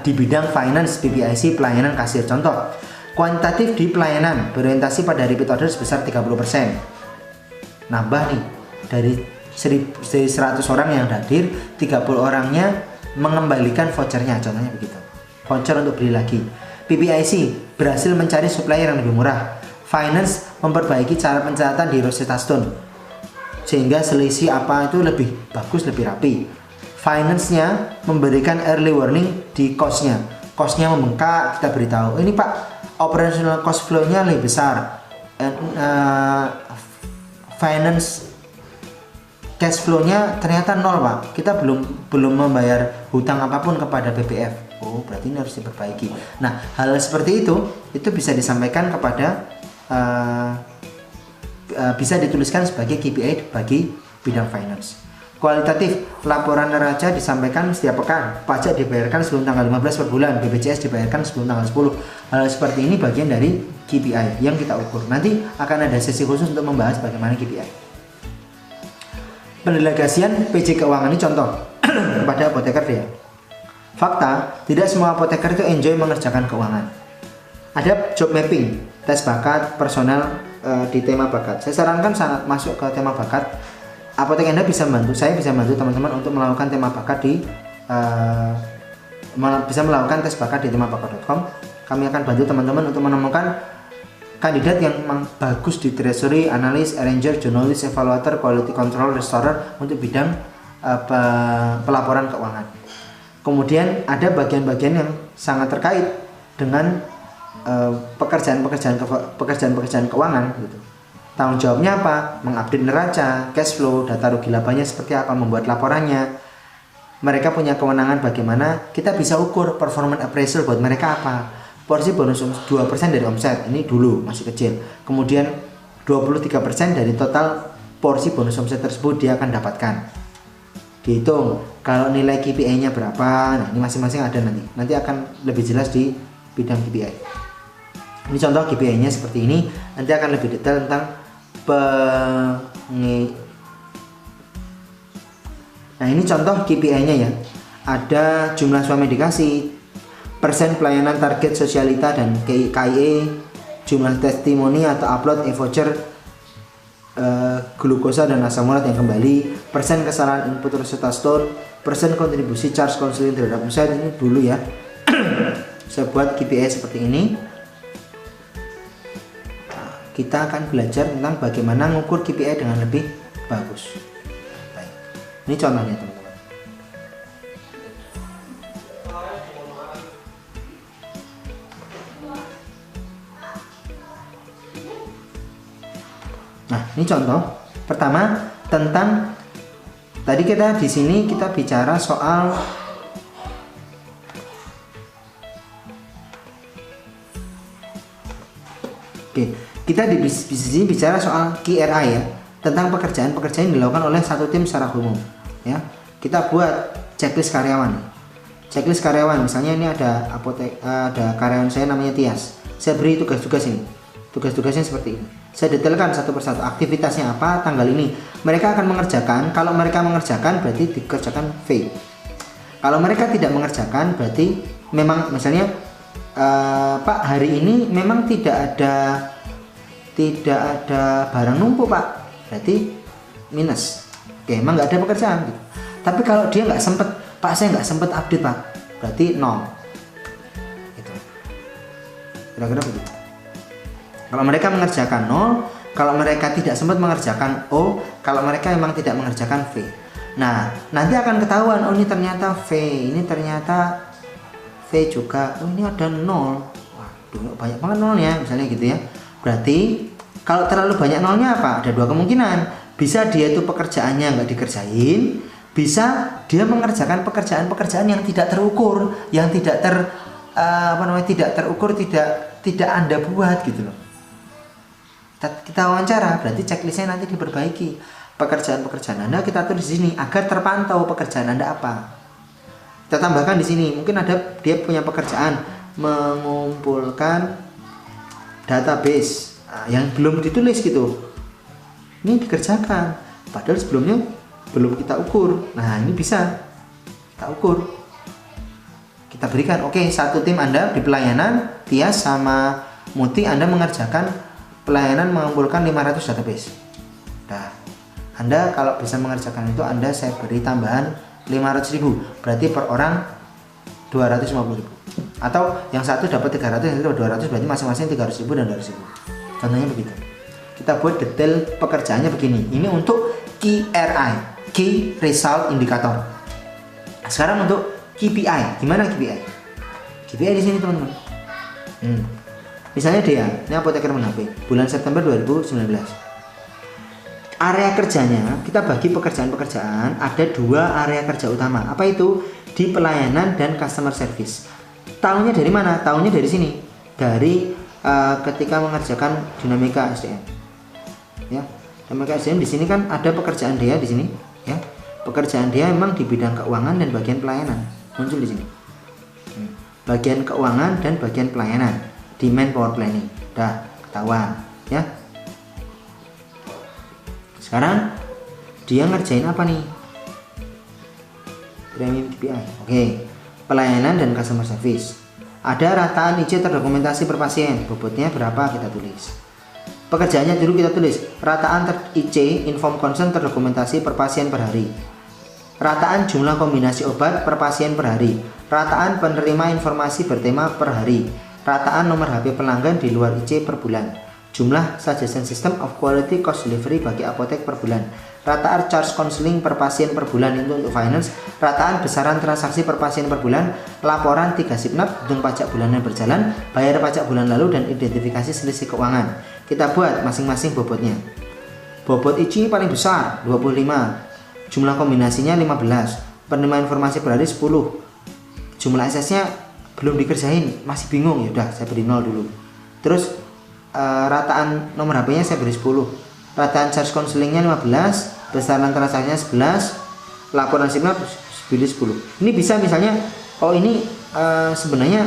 Di bidang finance, PPIC, pelayanan kasir. Contoh, kuantitatif di pelayanan berorientasi pada repeat order sebesar 30%. Nambah nih, dari 100 orang yang hadir, 30 orangnya mengembalikan vouchernya, contohnya begitu. Voucher untuk beli lagi. PPIC berhasil mencari supplier yang lebih murah. Finance memperbaiki cara pencatatan di Rosetta Stone sehingga selisih apa itu lebih bagus, lebih rapi. Finance-nya memberikan early warning di cost-nya. Cost-nya membengkak, kita beritahu, ini Pak, operational cost flow-nya lebih besar. Finance cash flow-nya ternyata nol Pak. Kita belum membayar hutang apapun kepada BPF. Oh, berarti ini harus diperbaiki. Nah, hal seperti itu bisa disampaikan kepada bisa dituliskan sebagai KPI bagi bidang finance. Kualitatif, laporan neraca disampaikan setiap pekan, pajak dibayarkan sebelum tanggal 15 per bulan, BPJS dibayarkan sebelum tanggal 10. Hal seperti ini bagian dari KPI yang kita ukur. Nanti akan ada sesi khusus untuk membahas bagaimana KPI. Pendelegasian PJ keuangan ini contoh kepada apoteker dia. Fakta, tidak semua apoteker itu enjoy mengerjakan keuangan. Ada job mapping, tes bakat, personel di tema bakat. Saya sarankan sangat masuk ke tema bakat. Apotek Anda bisa membantu, saya bisa membantu teman-teman untuk melakukan tema bakat bisa melakukan tes bakat di temabakat.com. Kami akan bantu teman-teman untuk menemukan kandidat yang memang bagus di treasury, analis, arranger, journalist, evaluator, quality control, restorer untuk bidang pelaporan keuangan. Kemudian ada bagian-bagian yang sangat terkait dengan pekerjaan keuangan gitu. Tanggung jawabnya apa? Mengupdate neraca, cash flow, data rugi labanya seperti apa, membuat laporannya. Mereka punya kewenangan bagaimana, kita bisa ukur performance appraisal buat mereka apa. Porsi bonus 2% dari omset, ini dulu masih kecil. Kemudian 23% dari total porsi bonus omset tersebut dia akan dapatkan. Dihitung, kalau nilai KPI-nya berapa, nah ini masing-masing ada nanti. Nanti akan lebih jelas di bidang KPI. Ini contoh KPI-nya seperti ini, nanti akan lebih detail tentang Nah, ini contoh KPI-nya ya. Ada jumlah suami dikasih, persen pelayanan target sosialita dan KIE, jumlah testimoni atau upload e-voucher, glukosa dan asam urat yang kembali, persen kesalahan input Rosetta Stone, persen kontribusi charge konseling terhadap omset. Ini dulu ya. Saya buat KPI seperti ini. Kita akan belajar tentang bagaimana mengukur KPI dengan lebih bagus. Baik. Ini contohnya teman-teman. Nah, ini contoh. Pertama tentang tadi kita di sini kita bicara soal kita di sini bicara soal KRI ya, tentang pekerjaan-pekerjaan yang dilakukan oleh satu tim secara umum ya. Kita buat checklist karyawan. Checklist karyawan, misalnya ini ada ada karyawan saya namanya Tias. Saya beri tugas-tugas ini. Tugas-tugasnya seperti ini. Saya detailkan satu persatu aktivitasnya apa, tanggal ini. Mereka akan mengerjakan. Kalau mereka mengerjakan berarti dikerjakan V. Kalau mereka tidak mengerjakan berarti memang misalnya Pak, hari ini memang tidak ada barang numpuk Pak, berarti minus. Oke, emang nggak ada pekerjaan gitu. Tapi kalau dia nggak sempet, Pak saya nggak sempet update Pak, berarti 0 gitu. Kira-kira begitu. Kalau mereka mengerjakan 0, Kalau mereka tidak sempat mengerjakan O, kalau mereka memang tidak mengerjakan V. Nah, nanti akan ketahuan, oh ini ternyata V, ini ternyata V juga, oh ini ada 0. Waduh, banyak banget nolnya, misalnya gitu ya. Berarti kalau terlalu banyak nolnya apa? Ada dua kemungkinan. Bisa dia itu pekerjaannya nggak dikerjain, bisa dia mengerjakan pekerjaan-pekerjaan yang tidak terukur, yang tidak tidak terukur, tidak Anda buat gitu loh. Kita wawancara, berarti checklistnya nanti diperbaiki. Pekerjaan-pekerjaan Anda kita tulis di sini agar terpantau pekerjaan Anda apa. Kita tambahkan di sini, mungkin ada dia punya pekerjaan mengumpulkan database yang belum ditulis gitu. Ini dikerjakan, padahal sebelumnya belum kita ukur. Nah, ini bisa kita ukur. Kita berikan, oke, satu tim Anda di pelayanan, Tias sama Muti, Anda mengerjakan pelayanan mengumpulkan 500 database. Nah, Anda kalau bisa mengerjakan itu, Anda saya beri tambahan 500.000, berarti per orang 250.000. Atau yang satu dapat 300, yang satu dapat 200, berarti masing-masing 300.000 dan 200.000. Contohnya begitu. Kita buat detail pekerjaannya begini. Ini untuk KRI, Key Result Indicator. Sekarang untuk KPI, gimana KPI? KPI di sini teman-teman. Misalnya dia, ini apoteker Menhape, bulan September 2019. Area kerjanya, kita bagi pekerjaan-pekerjaan, ada 2 area kerja utama. Apa itu? Di pelayanan dan customer service. Tahunya dari mana? Tahunya dari sini. Dari ketika mengerjakan dinamika SDM. Ya, dinamika SDM di sini kan ada pekerjaan dia di sini, ya. Pekerjaan dia memang di bidang keuangan dan bagian pelayanan. Muncul di sini. Bagian keuangan dan bagian pelayanan. Demand power planning, dah ketahuan ya. Sekarang dia ngerjain apa nih? Premium KPI. Oke, pelayanan dan customer service. Ada rataan IC terdokumentasi per pasien, bobotnya berapa kita tulis. Pekerjaannya dulu kita tulis rataan IC inform consent terdokumentasi per pasien per hari. Rataan jumlah kombinasi obat per pasien per hari. Rataan penerima informasi bertema per hari. Rataan nomor HP pelanggan di luar IC per bulan. Jumlah suggestion system of quality cost delivery bagi apotek per bulan. Rataan charge counseling per pasien per bulan itu untuk finance. Rataan besaran transaksi per pasien per bulan. Laporan 3 Sipnap, hitung pajak bulanan berjalan, bayar pajak bulan lalu, dan identifikasi selisih keuangan. Kita buat masing-masing bobotnya. Bobot IC paling besar 25. Jumlah kombinasinya 15. Penerima informasi per hari 10. Jumlah SS-nya belum dikerjain, masih bingung, ya udah saya beri 0 dulu. Terus rataan nomor HP-nya saya beri 10. Rataan charge counselingnya 15, besaran transaksinya 11, laporan Sipnap pilih 10. Ini bisa misalnya, oh ini sebenarnya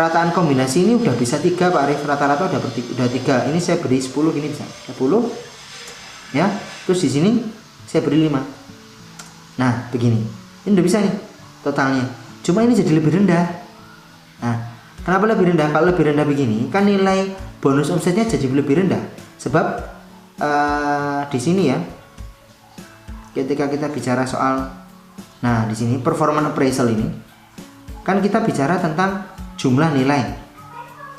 rataan kombinasi ini udah bisa 3 Pak Arif, rata-rata udah 3. Ini saya beri 10, ini bisa 10. Ya, terus di sini saya beri 5. Nah, begini. Ini udah bisa nih totalnya. Cuma ini jadi lebih rendah. Nah, kenapa lebih rendah? Kalau lebih rendah begini, kan nilai bonus omsetnya jadi lebih rendah. Sebab di sini ya, ketika kita bicara soal, nah di sini performance appraisal ini, kan kita bicara tentang jumlah nilai.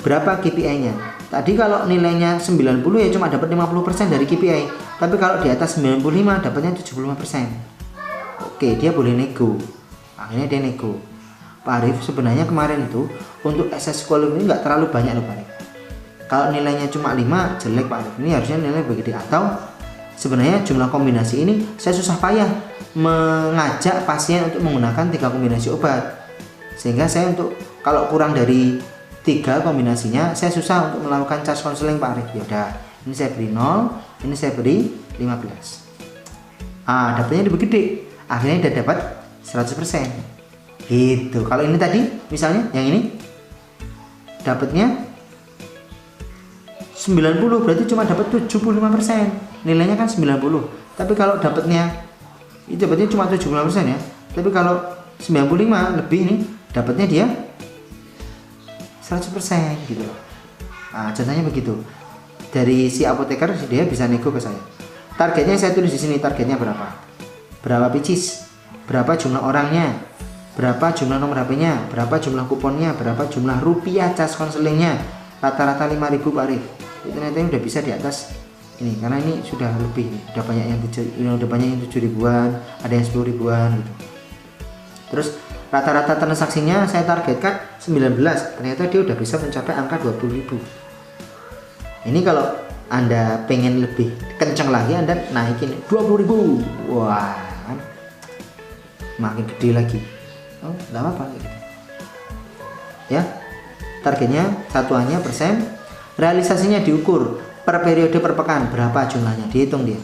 Berapa KPI-nya? Tadi kalau nilainya 90 ya cuma dapat 50% dari KPI. Tapi kalau di atas 95 dapatnya 75%. Oke, dia boleh nego. Akhirnya dia nego. Pak Arif, sebenarnya kemarin itu untuk SS quality ini nggak terlalu banyak loh Pak Arif. Kalau nilainya cuma 5 jelek Pak Arif, ini harusnya nilai lebih gede. Atau sebenarnya jumlah kombinasi ini saya susah payah mengajak pasien untuk menggunakan 3 kombinasi obat, sehingga saya untuk kalau kurang dari 3 kombinasinya saya susah untuk melakukan charge counseling Pak Arif. Yaudah, ini saya beri 0, ini saya beri 15. Dapatnya lebih gede, akhirnya udah dapat 100%. Gitu. Kalau ini tadi misalnya yang ini dapatnya 90, berarti cuma dapat 75%. Nilainya kan 90. Tapi kalau dapatnya itu dapatnya cuma 75% ya. Tapi kalau 95 lebih ini dapatnya dia 100% gitu loh. Contohnya begitu. Dari si apoteker dia bisa nego ke saya. Targetnya saya tulis di sini, targetnya berapa? Berapa pieces? Berapa jumlah orangnya? Berapa jumlah nomor HP-nya, berapa jumlah kuponnya, berapa jumlah rupiah cas konselingnya, rata-rata 5.000 Pak Arif. Itu ternyata udah bisa di atas ini, karena ini sudah lebih, udah banyak yang 7 ribuan, ada yang 10 ribuan gitu. Terus rata-rata transaksinya saya targetkan 19, ternyata dia udah bisa mencapai angka 20.000. Ini kalau Anda pengen lebih kencang lagi, Anda naikin 20.000, wah kan makin gede lagi. Oh nggak apa-apa gitu ya. Targetnya satuannya persen, realisasinya diukur per periode per pekan, berapa jumlahnya dihitung dia,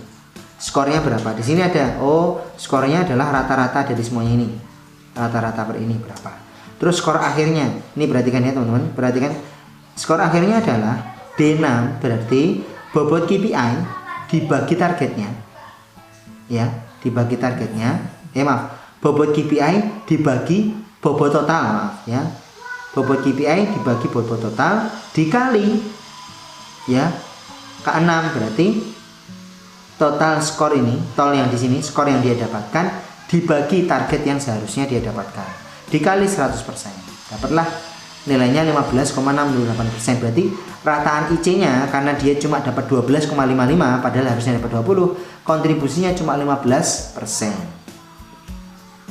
skornya berapa. Di sini ada, oh skornya adalah rata-rata dari semuanya ini, rata-rata per ini berapa. Terus skor akhirnya ini, perhatikan ya teman-teman, perhatikan skor akhirnya adalah D6, berarti bobot KPI dibagi targetnya ya, dibagi targetnya bobot KPI dibagi bobot total, maaf ya, bobot KPI dibagi bobot total dikali ya K6, berarti total skor ini, tol yang di sini skor yang dia dapatkan dibagi target yang seharusnya dia dapatkan dikali 100%, dapatlah nilainya 15,68%. Berarti rataan IC-nya karena dia cuma dapat 12,55 padahal harusnya dapat 20, kontribusinya cuma 15%.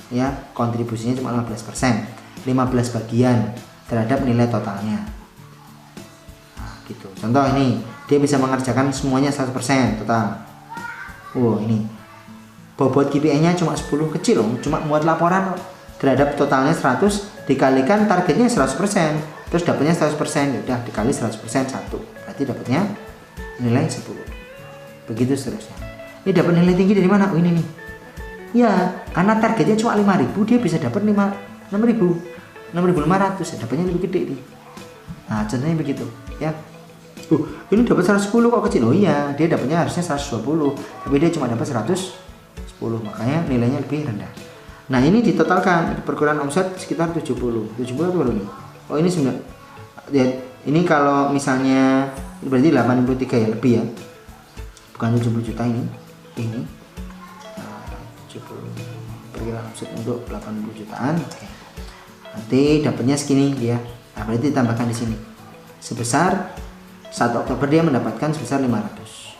Ya, kontribusinya cuma 15%. 15 bagian terhadap nilai totalnya. Nah, gitu. Contoh ini, dia bisa mengerjakan semuanya 100% total. Ini. Bobot KPI-nya cuma 10, kecil loh, cuma muat laporan terhadap totalnya 100 dikalikan targetnya 100%, terus dapatnya 100%, udah dikali 100% 1, berarti dapatnya nilai 10. Begitu seterusnya. Ini dapat nilai tinggi dari mana? Oh ini nih. Ya, karena targetnya cuma 5.000, dia bisa dapat 6.500, ya, dapatnya lebih gede nih. Nah, contohnya begitu, ya. Ini dapat 110 kok kecil. Oh iya, dia dapatnya harusnya 120, tapi dia cuma dapat 110, makanya nilainya lebih rendah. Nah ini ditotalkan perkiraan omset sekitar 70 atau berapa nih? Oh ini 9 ya, ini kalau misalnya berarti 83 ya, lebih ya, bukan 70 juta ini 70 perkiraan omset untuk 80 jutaan. Oke. Nanti dapatnya segini dia. Nah berarti ditambahkan di sini sebesar 1 Oktober dia mendapatkan sebesar 500.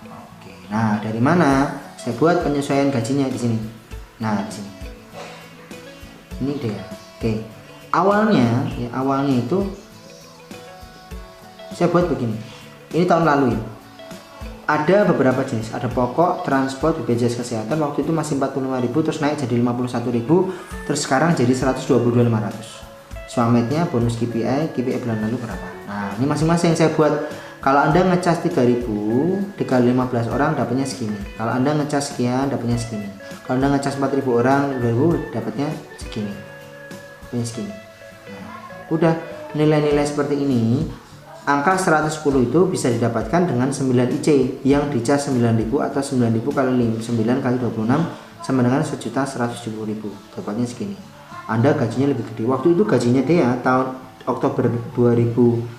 Oke. Nah dari mana saya buat penyesuaian gajinya di sini? Nah di sini. Ini dia. Oke. Awalnya itu saya buat begini. Ini tahun lalu ya. Ada beberapa jenis, ada pokok, transport, BPJS kesehatan, waktu itu masih 45.000, terus naik jadi 51.000, terus sekarang jadi 122.500. Swametnya bonus KPI bulan lalu berapa? Nah, ini masing-masing saya buat. Kalau Anda ngecas 3.000 dikali 15 orang dapatnya segini. Kalau Anda ngecas sekian dapatnya segini. Kalau Anda ngecas 4.000 orang 2.000 dapatnya segini. Dapatnya segini. Nah, udah nilai-nilai seperti ini, angka 110 itu bisa didapatkan dengan 9 IC yang dicas 9.000 atau 9.000 kali 9 kali 26 sama dengan 1.170.000. Dapatnya segini. Anda gajinya lebih gede. Waktu itu gajinya dia tahun Oktober 2000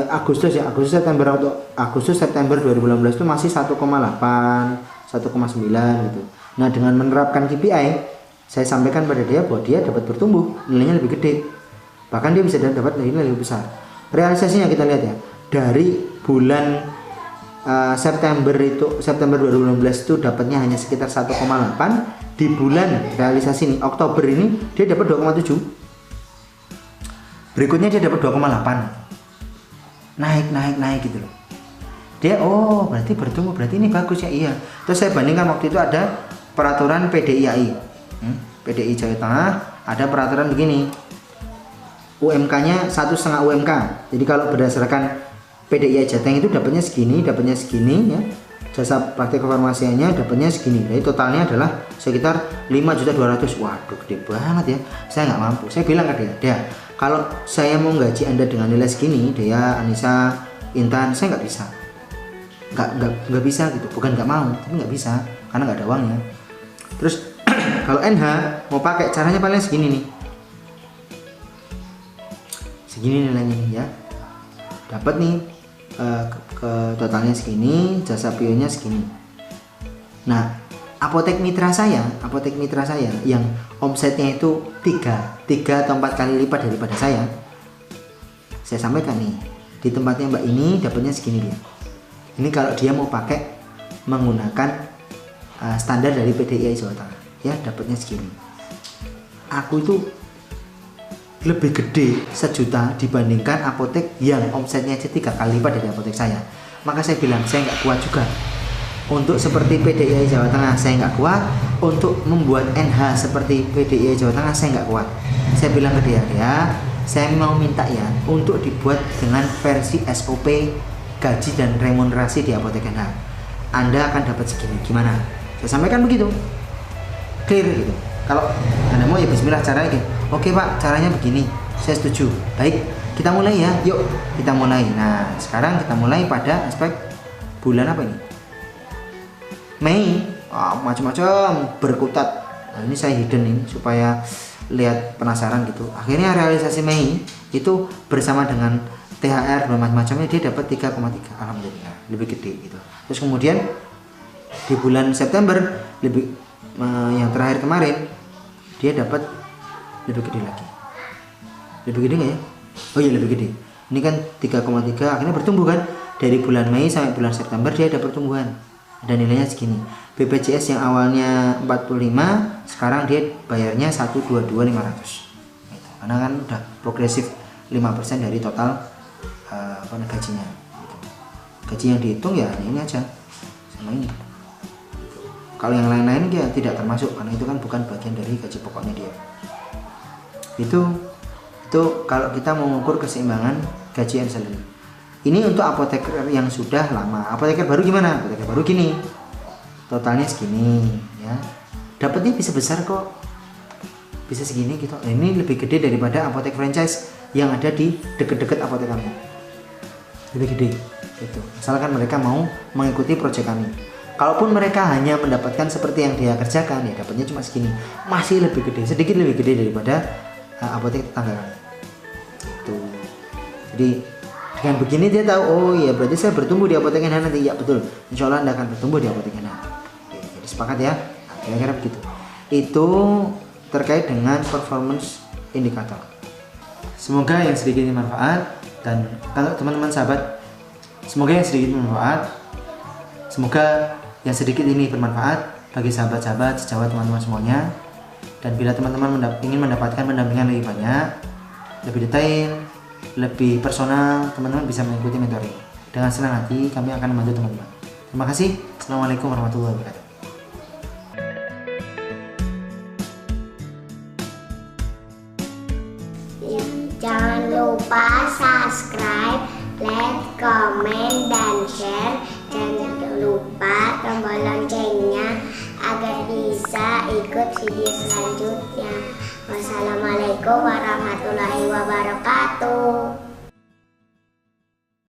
Agustus September 2018 itu masih 1,8 1,9 gitu. Nah dengan menerapkan KPI saya sampaikan pada dia bahwa dia dapat bertumbuh, nilainya lebih gede, bahkan dia bisa dapat nilai lebih besar. Realisasinya kita lihat ya, dari bulan September 2016 itu dapatnya hanya sekitar 1,8, di bulan realisasi ini Oktober ini dia dapat 2,7, berikutnya dia dapat 2,8, naik gitu loh. Dia berarti bertumbuh, berarti ini bagus ya. Iya. Terus saya bandingkan waktu itu ada peraturan PDIAI, PDI Jawa Tengah ada peraturan begini, UMK-nya 1,5 UMK. Jadi kalau berdasarkan PDIAI Jateng itu dapatnya segini ya. Jasa praktik kefarmasiannya dapatnya segini. Jadi totalnya adalah sekitar 5.200.000. Waduh, gede banget ya. Saya nggak mampu. Saya bilang ke dia, kalau saya mau gaji Anda dengan nilai segini, Dea, Anissa, Intan, saya nggak bisa. Nggak bisa gitu. Bukan nggak mau, tapi nggak bisa karena nggak ada uangnya. Terus kalau NH mau pakai caranya paling segini nih. Segini nilainya nih ya. Dapat nih ke totalnya segini, jasa PO-nya segini. Nah, apotek mitra saya yang omsetnya itu 3 atau 4 kali lipat daripada saya sampaikan nih, di tempatnya Mbak ini dapatnya segini dia. Ini kalau dia mau pakai menggunakan standar dari PDII Jawa Tengah, ya dapatnya segini. Aku itu lebih gede 1 juta dibandingkan apotek yang omsetnya aja 3 kali lipat dari apotek saya. Maka saya bilang saya nggak kuat juga untuk seperti PDII Jawa Tengah, saya nggak kuat untuk membuat NH seperti PDII Jawa Tengah, saya nggak kuat. Saya bilang ke dia, saya mau minta ya untuk dibuat dengan versi SOP gaji dan remunerasi di apotek NH. Anda akan dapat segini, gimana? Saya sampaikan begitu, clear gitu. Kalau Anda mau ya bismillah caranya gitu. Oke Pak, caranya begini, saya setuju. Baik, kita mulai ya, yuk kita mulai. Nah sekarang kita mulai pada aspek bulan apa ini? Mei. Macam-macam berkutat. Nah, ini saya hidden ini supaya lihat penasaran gitu. Akhirnya realisasi Mei itu bersama dengan THR dan macam-macamnya dia dapat 3,3. Alhamdulillah lebih gede gitu. Terus kemudian di bulan September lebih yang terakhir kemarin dia dapat lebih gede lagi. Lebih gede nggak ya? Oh iya lebih gede. Ini kan 3,3 akhirnya bertumbuh kan. Dari bulan Mei sampai bulan September dia ada pertumbuhan. Dan nilainya segini. BPJS yang awalnya 45 sekarang dia bayarnya 122.500 gitu. Karena kan udah progresif 5% dari total gajinya gitu. Gaji yang dihitung ya ini aja sama ini. Kalau yang lain-lain ya tidak termasuk karena itu kan bukan bagian dari gaji pokoknya dia. Itu kalau kita mau mengukur keseimbangan gaji and salary. Ini untuk apoteker yang sudah lama. Apoteker baru gimana? Apoteker baru gini. Totalnya segini ya. Dapatnya bisa besar kok. Bisa segini gitu. Ini lebih gede daripada apotek franchise yang ada di deket-deket apotek kami. Lebih gede gitu. Asalkan mereka mau mengikuti proyek kami. Kalaupun mereka hanya mendapatkan seperti yang dia kerjakan, ya dapatnya cuma segini. Masih lebih gede, sedikit lebih gede daripada apotek tetangga kami. Gitu. Jadi dengan begini dia tahu, oh iya berarti saya bertumbuh di apotek NH nanti. Ya betul, insya Allah Anda akan bertumbuh di apotek NH. Oke, jadi sepakat ya. Nah, kira-kira begitu. Itu terkait dengan performance indikator. Semoga yang sedikit ini manfaat. Dan kalau teman-teman sahabat, semoga yang sedikit bermanfaat. Semoga yang sedikit ini bermanfaat bagi sahabat-sahabat sejawat teman-teman semuanya. Dan bila teman-teman ingin mendapatkan pendampingan lebih banyak, lebih detail, lebih personal, teman-teman bisa mengikuti mentoring. Dengan senang hati kami akan membantu teman-teman. Terima kasih. Assalamualaikum warahmatullahi wabarakatuh. Jangan lupa subscribe, like, comment, dan share. Jangan lupa tombol loncengnya agar bisa ikut video selanjutnya. Wassalamualaikum warahmatullahi wabarakatuh.